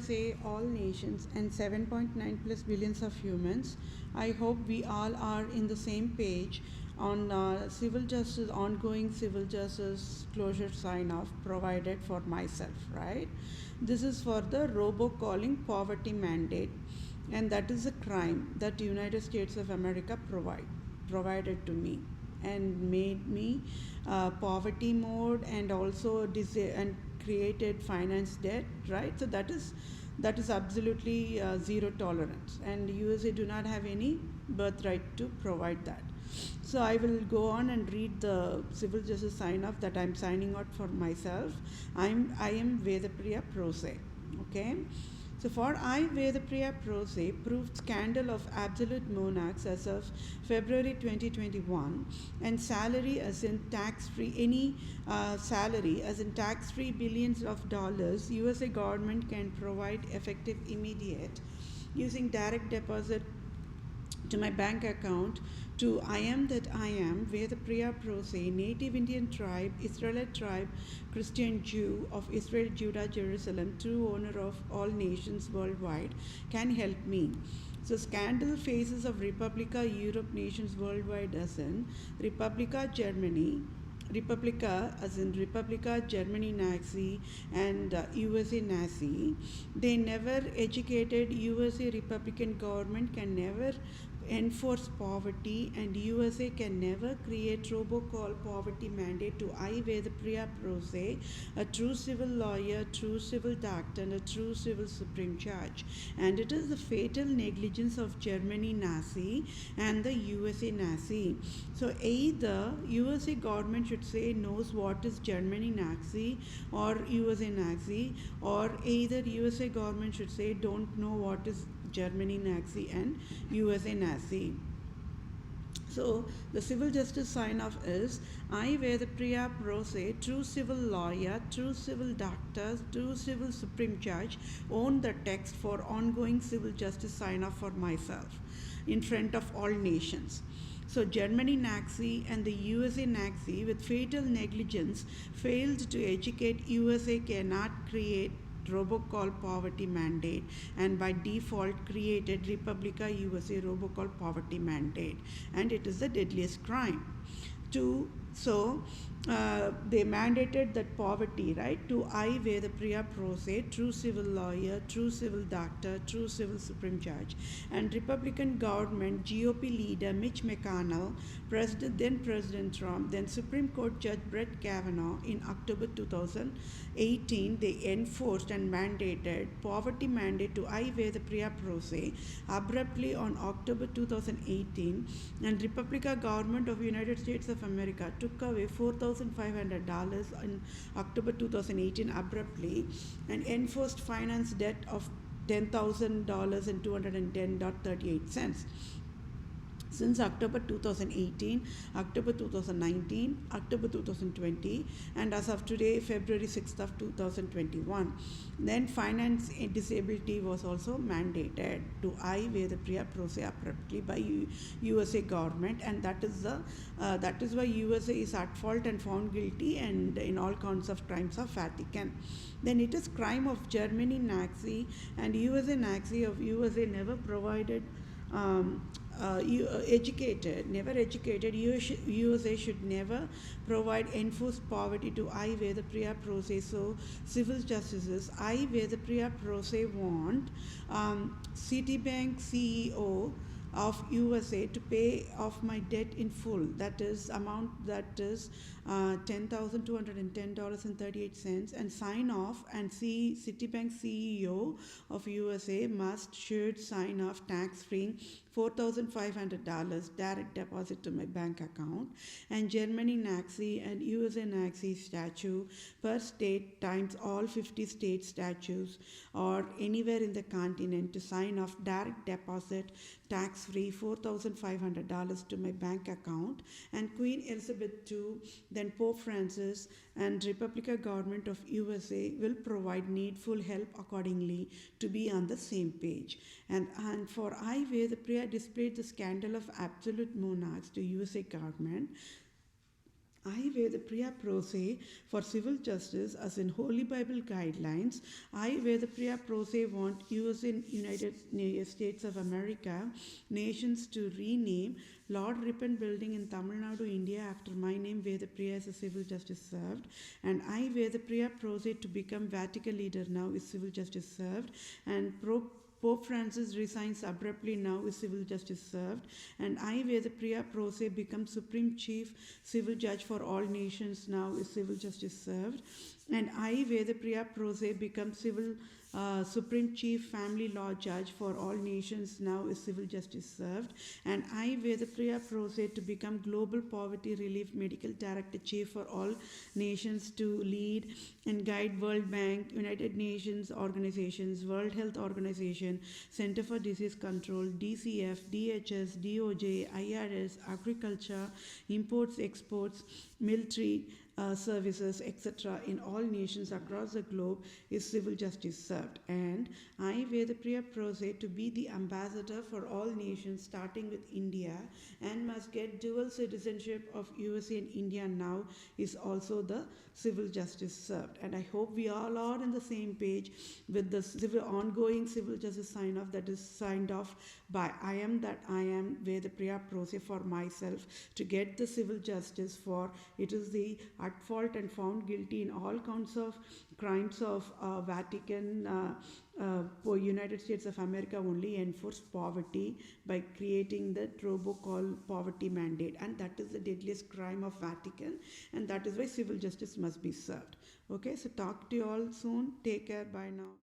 USA, all nations, and 7.9 plus billions of humans, I hope we all are in the same page on civil justice, ongoing civil justice closure sign off provided for myself, right? This is for the robocalling poverty mandate, and that is a crime that the United States of America provided to me and made me poverty mode and also and created finance debt, right? So that is absolutely zero tolerance, and USA do not have any birthright to provide that. So I will go on and read the civil justice sign off that I'm signing out for myself. I am Vedapriya Prose. Okay. So for I, Vedapriya Prose, proved scandal of absolute monarchs as of February 2021, and salary as in tax-free, any salary as in tax-free billions of dollars, USA government can provide effective immediate using direct deposit to my bank account to I am that I am, where the Priya Prose, native Indian tribe, Israelite tribe, Christian Jew of Israel, Judah, Jerusalem, true owner of all nations worldwide, can help me. So, scandal phases of Republica Europe nations worldwide as in Republica Germany, Republica as in Republica Germany Nazi and USA Nazi. They never educated. USA Republican government can never enforce poverty, and USA can never create robocall poverty mandate to I Vedapriya Prose, a true civil lawyer, true civil doctor, and a true civil supreme judge. And it is the fatal negligence of Germany Nazi and the USA Nazi. So either USA government should say knows what is Germany Nazi or USA Nazi, or either USA government should say don't know what is Germany Nazi and USA Nazi. So the civil justice sign off is I, Vedapriya Prose, true civil lawyer, true civil doctor, true civil supreme judge, own the text for ongoing civil justice sign off for myself in front of all nations. So Germany Nazi and the USA Nazi with fatal negligence failed to educate. USA cannot create robocall poverty mandate, and by default created Republica USA robocall poverty mandate, and it is the deadliest crime. They mandated that poverty, right, to I Vedapriya Prose, true civil lawyer, true civil doctor, true civil supreme judge, and Republican government GOP leader Mitch McConnell, then President Trump, then Supreme Court Judge Brett Kavanaugh in October 2018, they enforced and mandated poverty mandate to I Vedapriya Prose abruptly on October 2018, and Republican government of United States of America took away $4,500 in October 2018 abruptly and enforced finance debt of $10,000 and 210.38 since October 2018, October 2019, October 2020, and as of today, February 6th of 2021. Then finance disability was also mandated to I Vedapriya Prose abruptly by USA government, and that is why USA is at fault and found guilty and in all counts of crimes of Vatican. Then it is crime of Germany Nazi and USA Nazi of USA never provided never educated. USA should never provide enforced poverty to I Vedapriya Prose. So civil justices, I Vedapriya Prose want Citibank CEO of USA to pay off my debt in full. That is amount that is $10,210.38, and sign off, and Citibank CEO of USA should sign off tax-free $4,500 direct deposit to my bank account, and Germany Nazi and USA Nazi statute per state times all 50 state statutes or anywhere in the continent to sign off direct deposit tax-free $4,500 to my bank account, and Queen Elizabeth II, then Pope Francis, and Republican government of USA will provide needful help accordingly to be on the same page. And for I Vedapriya displayed the scandal of absolute monarchs to USA government. I, Vedapriya Pro Se, for civil justice, as in Holy Bible guidelines, I, Vedapriya Pro Se, want US and States of America nations to rename Lord Ripon Building in Tamil Nadu, India, after my name, Vedapriya, as a civil justice served. And I, Vedapriya Pro Se, to become Vatican leader now is civil justice served. And Pope Francis resigns abruptly now is civil justice served. And I, Vedapriya Pro Se, become Supreme Chief Civil Judge for all nations now is civil justice served. And I, Vedapriya Pro Se, become Supreme Chief Family Law Judge for all nations now is civil justice served. And I, Vedapriya Pro Se, to become Global Poverty Relief Medical Director Chief for all nations to lead and guide World Bank, United Nations organizations, World Health Organization, Center for Disease Control, DCF, DHS, DOJ, IRS, Agriculture, Imports, Exports, Military services, etc., in all nations across the globe is civil justice served. And I, Vedapriya Pro Se, to be the ambassador for all nations starting with India and must get dual citizenship of USA and India now is also the civil justice served. And I hope we all are on the same page with the ongoing civil justice sign off that is signed off by I am that I am Vedapriya Pro Se for myself to get the civil justice for it is the at fault and found guilty in all counts of crimes of Vatican United States of America only enforced poverty by creating the robocall poverty mandate, and that is the deadliest crime of Vatican, and that is why civil justice must be served. Okay, so talk to you all soon. Take care. Bye now.